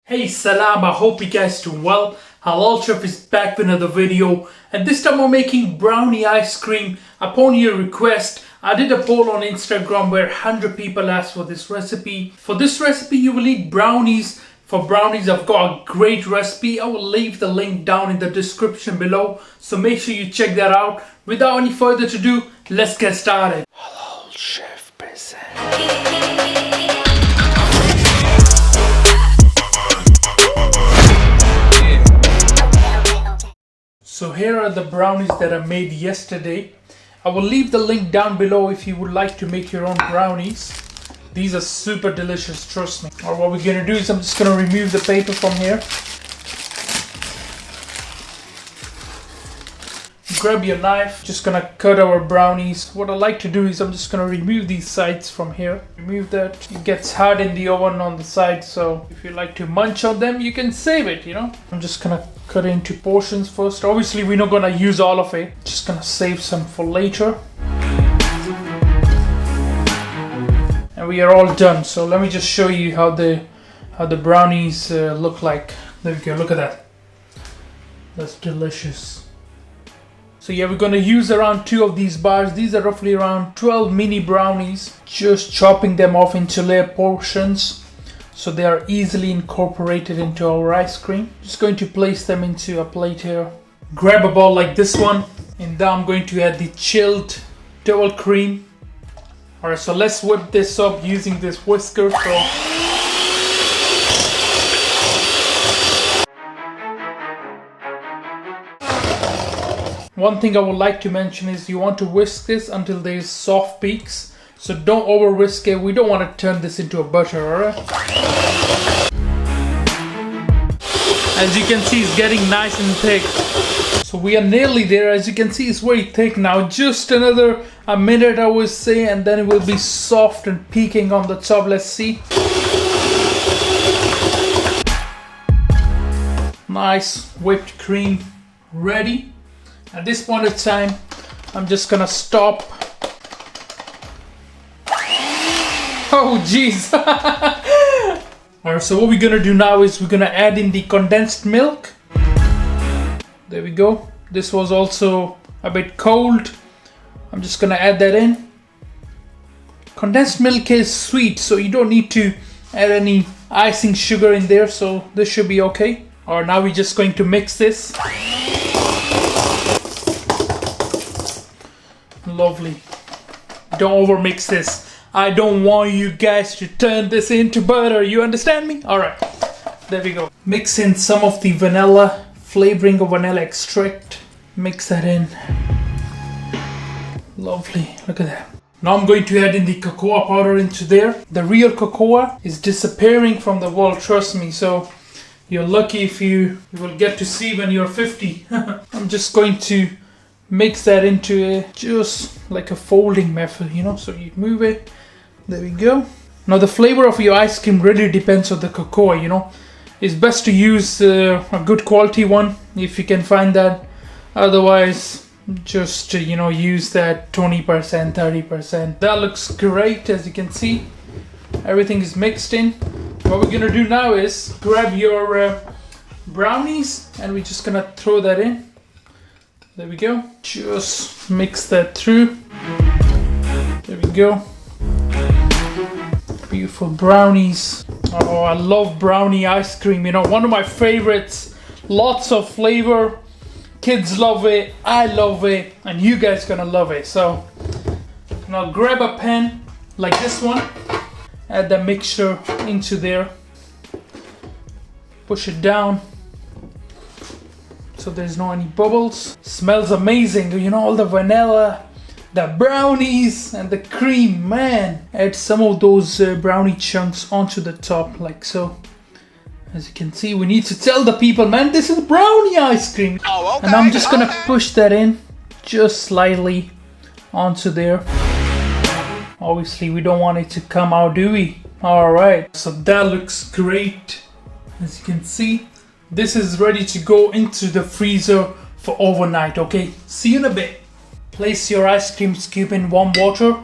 Hey Salam, I hope you guys doing well. Halal Chef is back with another video, and this time we're making brownie ice cream upon your request. I did a poll on Instagram where 100 people asked for this recipe. For this recipe you will need brownies. For brownies I've got a great recipe. I will leave the link down in the description below, so make sure you check that out. Without any further ado, let's get started. Halal Chef presents. So here are the brownies that I made yesterday. I will leave the link down below if you would like to make your own brownies. These are super delicious, trust me. Or what we're gonna do is I'm just gonna remove the paper from here. Grab your knife, just gonna cut our brownies. What I like to do is I'm just gonna remove these sides from here. Remove that. It gets hard in the oven on the side, so if you like to munch on them, you can save it, you know. I'm just gonna cut it into portions first. Obviously we're not gonna use all of it. Just gonna save some for later. And we are all done. So let me just show you how the brownies look like. There we go, look at that. That's delicious. So yeah, we're gonna use around 2 of these bars. These are roughly around 12 mini brownies. Just chopping them off into layer portions so they are easily incorporated into our ice cream. Just going to place them into a plate here. Grab a bowl like this one, and then I'm going to add the chilled double cream. Alright, so let's whip this up using this whisker. One thing I would like to mention is you want to whisk this until there is soft peaks. So don't over whisk it. We don't want to turn this into a butter, alright? As you can see, it's getting nice and thick. So we are nearly there. As you can see, it's very thick now. Just another minute I would say, and then it will be soft and peaking on the top. Let's see. Nice whipped cream ready. At this point of time, I'm just gonna stop. Oh jeez. Alright, so what we're gonna do now is we're gonna add in the condensed milk. There we go. This was also a bit cold. I'm just gonna add that in. Condensed milk is sweet, so you don't need to add any icing sugar in there, so this should be okay. Alright, now we're just going to mix this. Lovely. Don't over mix this. I don't want you guys to turn this into butter. You understand me? Alright. There we go. Mix in some of the vanilla flavoring of vanilla extract. Mix that in. Lovely. Look at that. Now I'm going to add in the cocoa powder into there. The real cocoa is disappearing from the world, trust me. So you're lucky if you will get to see when you're 50. I'm just going to mix that into just like a folding method, you know, so you move it. There we go. Now the flavor of your ice cream really depends on the cocoa, you know. It's best to use a good quality one if you can find that. Otherwise, just you know, use that 20%, 30%. That looks great. As you can see, everything is mixed in. What we're gonna do now is grab your brownies, and we're just gonna throw that in. There we go. Just mix that through. There we go. Beautiful brownies. Oh, I love brownie ice cream. You know, one of my favorites. Lots of flavor. Kids love it. I love it. And you guys gonna love it. So now grab a pan like this one. Add the mixture into there. Push it down so there's no any bubbles. Smells amazing, you know, all the vanilla, the brownies and the cream, man. Add some of those brownie chunks onto the top like so. As you can see, we need to tell the people, man, this is brownie ice cream. Oh, okay. And I'm just gonna push that in just slightly onto there. Obviously we don't want it to come out, do we? Alright, so that looks great. As you can see, this is ready to go into the freezer for overnight, okay? See you in a bit. Place your ice cream scoop in warm water.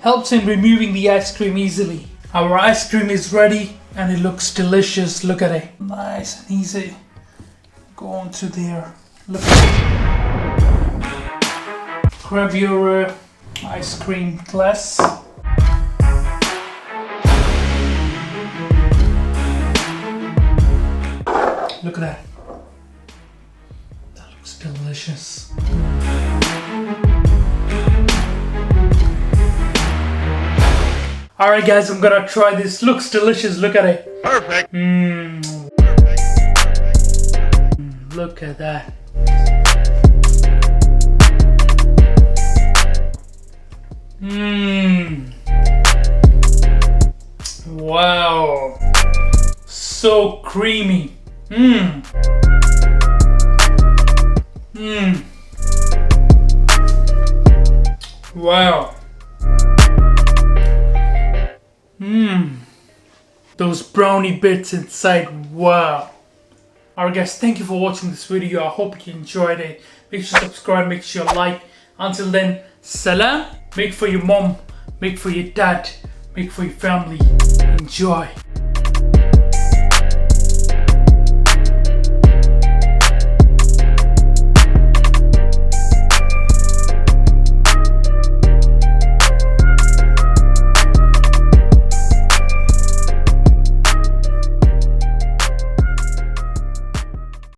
Helps in removing the ice cream easily. Our ice cream is ready. And it looks delicious. Look at it. Nice and easy. Go on to there. Look at it. Grab your ice cream glass. Look at that. That looks delicious. Alright guys, I'm gonna try this. Looks delicious. Look at it. Perfect. Look at that. Wow. So creamy. Wow. Those brownie bits inside. Wow. Alright guys, thank you for watching this video. I hope you enjoyed it. Make sure to subscribe, make sure you like. Until then, salam. Make for your mom, make for your dad, make for your family. Enjoy.